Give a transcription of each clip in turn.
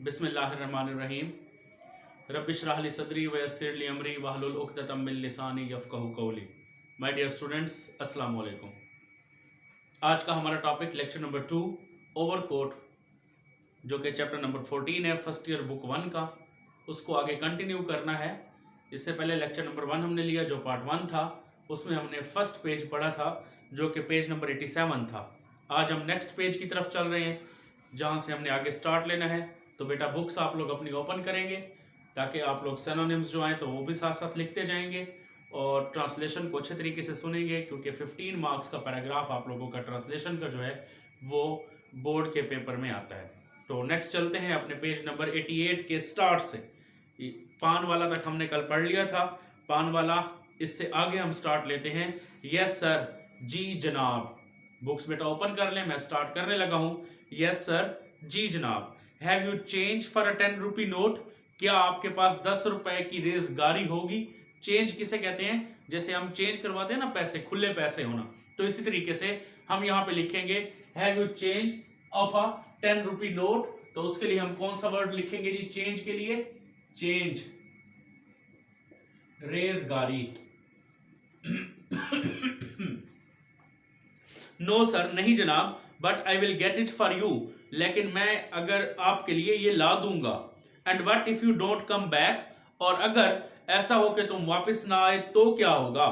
बिस्मिल्लाहिर्रहमानिर्रहीम। रब्बिश्रह ली सदरी व यस्सिर ली अमरी वहलुल उक़दतम मिन लिसानी यफ़क़हू क़ौली। माय डियर स्टूडेंट्स, अस्सलाम वालेकुम। आज का हमारा टॉपिक लेक्चर नंबर 2 ओवरकोट, जो कि चैप्टर नंबर 14 है फर्स्ट ईयर बुक 1 का, उसको आगे कंटिन्यू करना है। इससे पहले लेक्चर नंबर 1 हमने लिया जो पार्ट 1 था, उसमें हमने फर्स्ट पेज पढ़ा था जो कि पेज नंबर 87 था। आज हम नेक्स्ट पेज की तरफ चल रहे हैं जहाँ से हमने आगे स्टार्ट लेना है। तो बेटा बुक्स आप लोग अपनी ओपन करेंगे ताकि आप लोग सिनोनिम्स जो आए तो वो भी साथ साथ लिखते जाएंगे और ट्रांसलेशन को अच्छे तरीके से सुनेंगे, क्योंकि 15 मार्क्स का पैराग्राफ आप लोगों का ट्रांसलेशन का जो है वो बोर्ड के पेपर में आता है। तो नेक्स्ट चलते हैं अपने पेज नंबर 88 के स्टार्ट से। पान वाला तक हमने कल पढ़ लिया था, पान वाला इससे आगे हम स्टार्ट लेते हैं। यस सर, जी जनाब। बुक्स बेटा ओपन कर लें, मैं स्टार्ट करने लगा हूं। यस सर, जी जनाब। Have you change for a 10 rupee note? क्या आपके पास 10 रुपए की रेजगारी होगी? चेंज किसे कहते हैं? जैसे हम चेंज करवाते हैं ना पैसे, खुले पैसे होना, तो इसी तरीके से हम यहाँ पे लिखेंगे have you change of a 10 rupee note. तो उसके लिए हम कौन सा वर्ड लिखेंगे जी चेंज के लिए? चेंज, रेजगारी। नो सर, नहीं जनाब, but I will get it for you. लेकिन मैं अगर आपके लिए ये ला दूंगा। And what if you don't come back? और अगर ऐसा हो कि तुम वापस ना आए तो क्या होगा?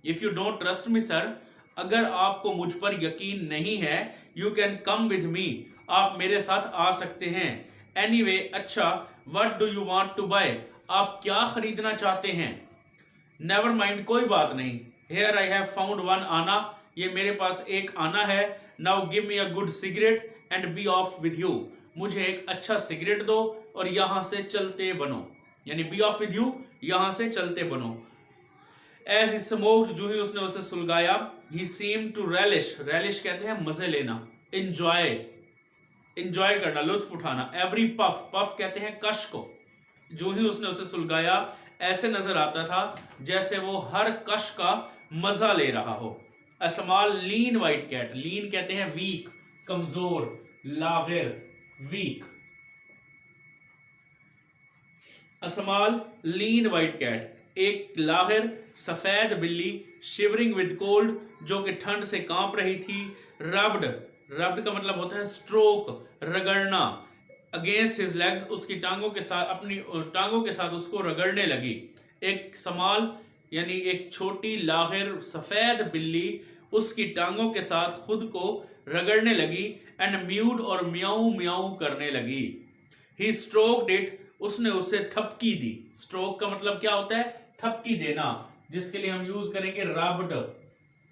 If you don't trust me sir, अगर आपको मुझ पर यकीन नहीं है, you can come with me, आप मेरे साथ आ सकते हैं। एनीवे, अच्छा, what do you want to buy? आप क्या खरीदना चाहते हैं? नेवर माइंड, कोई बात नहीं। Here I have found one anna, ये मेरे पास एक आना है। Now give me a good cigarette and be off with you, मुझे एक अच्छा सिगरेट दो और यहां से चलते बनो। यानी बी ऑफ विद यू, यहां से चलते बनो। एज ही स्मोक्ड, जो ही उसने उसे सुलगाया, ही सीम टू relish, relish कहते हैं मजे लेना, इंजॉय, इंजॉय करना, लुत्फ उठाना। एवरी पफ, पफ कहते हैं कश को। जो ही उसने उसे सुलगाया, ऐसे नजर आता था जैसे वो हर कश का मजा ले रहा हो। A small lean white cat, lean कहते हैं वीक, कमजोर, लागिर, weak. A small lean white cat, एक लागिर सफेद बिल्ली, शिवरिंग विद कोल्ड, जो कि ठंड से कांप रही थी। रब्ड, रब्ड का मतलब होता है स्ट्रोक, रगड़ना। अगेंस्ट हिज लेग्स, उसकी टांगों के साथ, अपनी टांगों के साथ उसको रगड़ने लगी। एक स्मॉल यानी एक छोटी लागिर सफेद बिल्ली उसकी टांगों के साथ खुद को रगड़ने लगी। एंड म्यूड, और म्याऊ म्याऊ करने लगी। ही स्ट्रोक्ड इट, उसने उसे थपकी दी। स्ट्रोक का मतलब क्या होता है? थपकी देना, जिसके लिए हम यूज करेंगे रब्ड।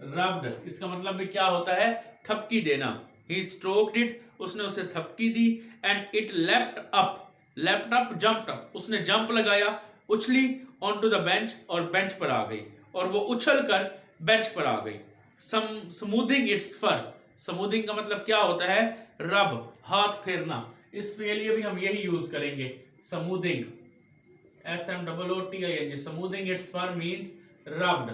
रब्ड इसका मतलब भी क्या होता है? थपकी देना। ही स्ट्रोक्ड इट, उसने उसे थपकी दी। And it left up, left up, jumped up, उसने जंप लगाया, उछली ऑन टू द बेंच, और बेंच पर आ गई, और वो उछल कर बेंच पर आ गई। स्मूथिंग इट्स फर, स्मूथिंग का मतलब क्या होता है? रब, हाथ फेरना। इसके लिए भी हम यही यूज करेंगे, smoothing, SMOOTING। Smoothing it's fur means rubbed.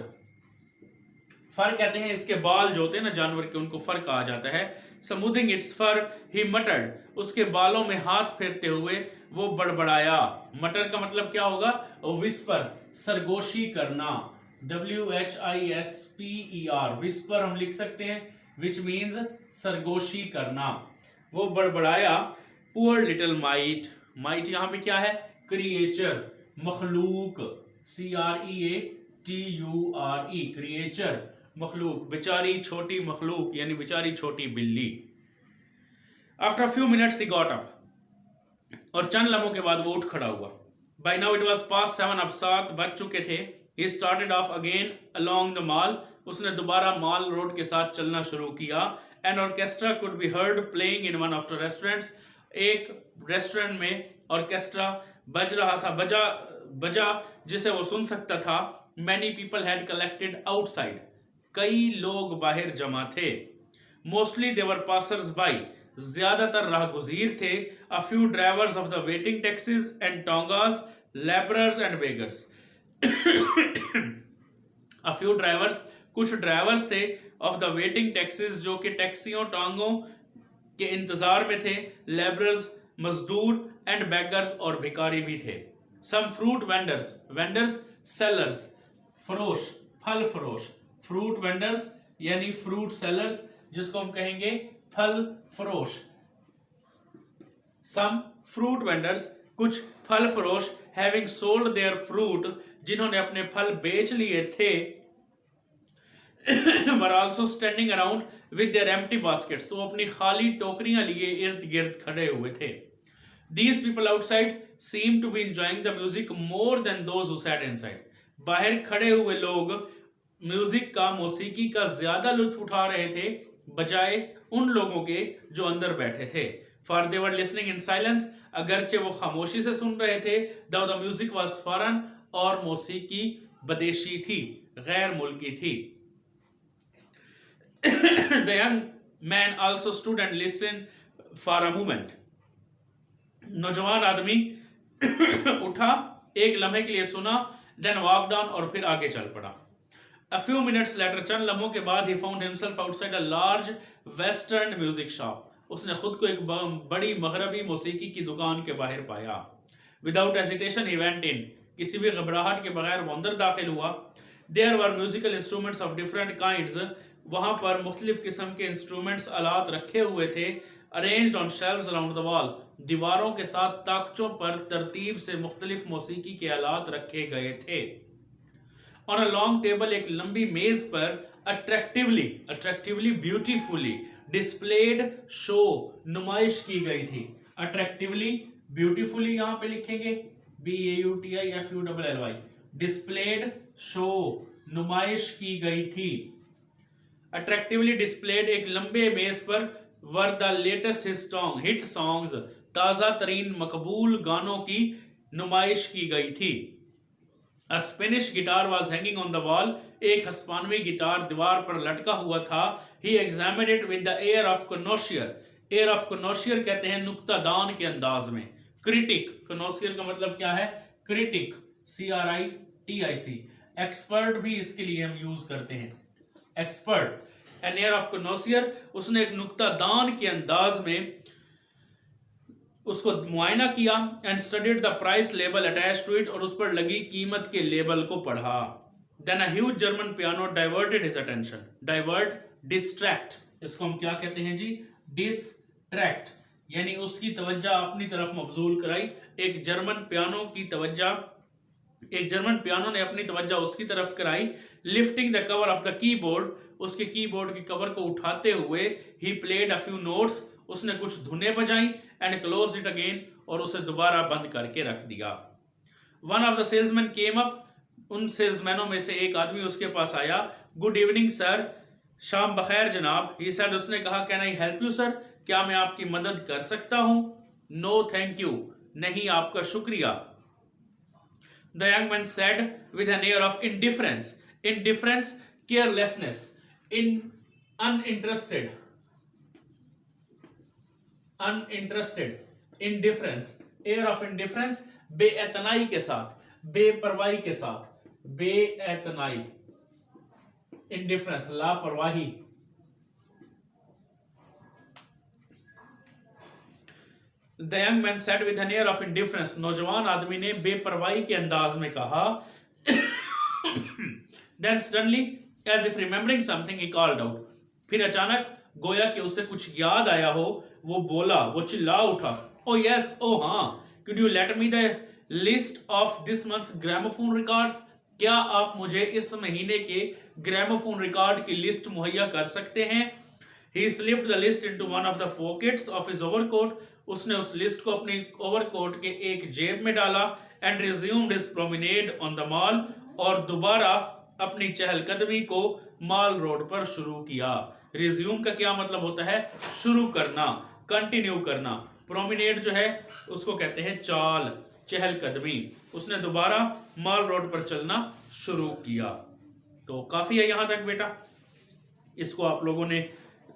Fur कहते हैं इसके बाल जो होते हैं ना जानवर के, उनको फर कहा जाता है। स्मूथिंग इट्स फर, ही मटर्ड, उसके बालों में हाथ फेरते हुए वो बड़बड़ाया। मटर का मतलब क्या होगा? विस्पर, सरगोशी करना, WHISPER, विस्पर हम लिख सकते हैं, विच मीन्स सरगोशी करना। वो बड़बड़ाया। पुअर लिटिल माइट, माइट यहां पे क्या है? क्रिएचर, मखलूक, CREATURE, क्रिएचर, मखलूक, बेचारी छोटी मखलूक, यानी बेचारी छोटी बिल्ली। After few minutes he got up, और चंद लम्हों के बाद वो उठ खड़ा हुआ। By now it was past 7, अब 7 बज चुके थे। He started off again along the mall, उसने दोबारा मॉल रोड के साथ चलना शुरू किया। An orchestra could be heard playing in one of the restaurants, एक रेस्टोरेंट में ऑर्केस्ट्रा बज रहा था, बजा जिसे वो सुन सकता था। Many people had collected outside, कई लोग बाहर जमा थे। मोस्टली देवर पासर्स बाई, ज्यादातर राहगुजीर थे। A few drivers of the waiting taxis and tongas, labourers and beggars. A few drivers, कुछ ड्राइवर्स थे, ऑफ द वेटिंग टैक्सीज, जो कि टैक्सियों टांगों के इंतजार में थे। लेबरर्स मजदूर एंड beggars और भिखारी भी थे। Some fruit vendors, vendors sellers, फरोश फल फरोश, फ्रूट वेंडर्स यानी फ्रूट सेलर्स जिसको हम कहेंगे फल फरोश। सम फ्रूट वेंडर्स, कुछ फल फरोश, हैविंग सोल्ड देयर फ्रूट, जिन्होंने अपने फल बेच लिए थे, were also standing around with their empty baskets, तो अपनी खाली टोकरियां लिए इर्द गिर्द खड़े हुए थे। These people outside seemed to be enjoying the music more than those who sat inside. बाहर खड़े हुए लोग म्यूजिक का, मौसीकी का ज्यादा लुत्फ उठा रहे थे बजाय उन लोगों के जो अंदर बैठे थे। For they were listening in silence, अगरचे वो खामोशी से सुन रहे थे। Though the music was foreign, और मौसीकी बदेशी थी, गैर मुल्की थी। The young man also stood and listened for a moment. नौजवान आदमी उठा, एक लम्हे के लिए सुना, then walked on, और फिर आगे चल पड़ा। A few minutes later, चंद लम्हों के बाद, he found himself outside a large western music shop. उसने खुद को एक बड़ी मगरबी मौसीकी की दुकान के बाहर पाया। Without hesitation, he went in. किसी भी घबराहट के बगैर वो अंदर दाखिल हुआ। There were musical instruments of different kinds. वहाँ पर मुख्तलिफ किस्म के इंस्ट्रूमेंट्स, आलात रखे हुए थे। Arranged on shelves around the wall. दीवारों के साथ ताकचों पर तरतीब से मुख्तलिफ मौसीकी के आलात रखे गए थे। On a long table, एक लंबी मेज पर attractively, beautifully displayed show, नुमाइश की गई थी। Attractively, beautifully यहाँ पे लिखेंगे BAUTIFULLY, displayed show, नुमाइश की गई थी। Attractively displayed, एक लंबे मेज पर were the latest hit songs, ताज़ा तरीन मकबूल गानों की नुमाइश की गई थी। A Spanish guitar was hanging on the wall, एक हस्पानवी गिटार दीवार पर लटका हुआ था। He examined it with the air of connoisseur. Air of connoisseur कहते हैं नुक्तादान के अंदाज में। Critic, connoisseur का मतलब क्या है? Critic, CRITIC, एक्सपर्ट भी इसके लिए हम यूज करते हैं, expert. An air of connoisseur, उसने एक नुक्तादान के अंदाज में उसको मुआयना किया। And studied the price label attach to it, और उस पर लगी कीमत के लेबल को पढ़ा। Then a huge German piano diverted his attention. Divert, distract, इसको हम क्या कहते हैं जी? डिस्ट्रैक्ट, यानी उसकी तवज्जो अपनी तरफ मबजूल कराई। एक जर्मन पियानो ने अपनी तवज्जो उसकी तरफ कराई। Lifting the cover of the keyboard, उसके कीबोर्ड के कवर को उठाते हुए, he played a few notes, उसने कुछ धुनें बजाई। एंड क्लोज इट अगेन, और उसे दोबारा बंद करके रख दिया। One of the salesman came up, उन सेल्समैनों में से एक आदमी उसके पास आया। गुड इवनिंग सर, शाम बखैर जनाब। ही सेड, उसने कहा, can I help you sir, क्या मैं आपकी मदद कर सकता हूं? नो थैंक यू, नहीं आपका शुक्रिया। The young man said with an air of indifference, indifference carelessness, uninterested, indifference, air of indifference, बेएतनाई के साथ, बेपरवाही के साथ, बेएतनाई, इंडिफरेंस, लापरवाही। The young man said with an air of indifference, नौजवान आदमी ने बेपरवाही के अंदाज में कहा। Then suddenly, as if remembering something, he called out, फिर अचानक गोया कि उसे कुछ याद आया हो, वो बोला, वो चिल्ला उठा, ओ यस, ओ हाँ, could you let me the list of this months gramophone records, क्या आप मुझे इस महीने के ग्रामोफोन रिकॉर्ड की लिस्ट मुहैया कर सकते हैं? He slipped the list into one of the pockets of his overcoat, उसने उस लिस्ट को अपने ओवरकोट के एक जेब में डाला। and resumed his promenade on the mall, और दोबारा अपनी चहलकदमी को माल रोड पर शुरू किया। रिज्यूम का क्या मतलब होता है? शुरू करना, कंटिन्यू करना। प्रोमिनेड जो है उसको कहते हैं चाल, चहलकदमी। उसने दोबारा माल रोड पर चलना शुरू किया। तो काफी है यहां तक बेटा, इसको आप लोगों ने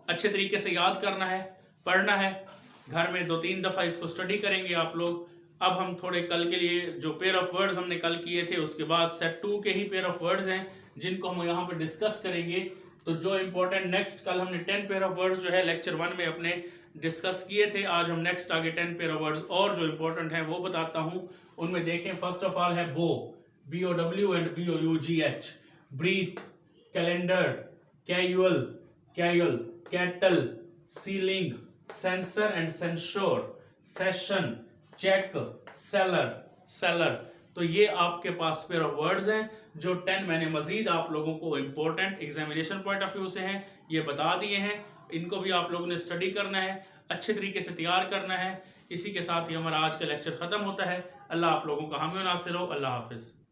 अच्छे तरीके से याद करना है, पढ़ना है, घर में 2-3 दफा इसको स्टडी करेंगे आप लोग। अब हम थोड़े कल के लिए जो पेयर ऑफ वर्ड्स हमने कल किए थे, उसके बाद सेट 2 के ही पेयर ऑफ वर्ड्स हैं जिनको हम यहाँ पे डिस्कस करेंगे। तो जो इंपॉर्टेंट नेक्स्ट, कल हमने 10 पेयर ऑफ वर्ड्स जो है लेक्चर 1 में अपने डिस्कस किए थे। आज हम नेक्स्ट आगे 10 पेयर ऑफ वर्ड्स और जो इंपॉर्टेंट हैं वो बताता हूँ। उनमें देखें, फर्स्ट ऑफ ऑल है bow, BOW and BOUGH, breath, calendar, casual, casual, cattle, ceiling, censor and censure, session, check, seller, cellar. तो ये आपके पास पेयर ऑफ वर्ड्स हैं जो 10 मैंने मजीद आप लोगों को important examination point of view से हैं ये बता दिए हैं। इनको भी आप लोगों ने स्टडी करना है, अच्छे तरीके से तैयार करना है। इसी के साथ ही हमारा आज का लेक्चर ख़त्म होता है। अल्लाह आप लोगों का हामी नासिर हो। अल्लाह हाफिज़।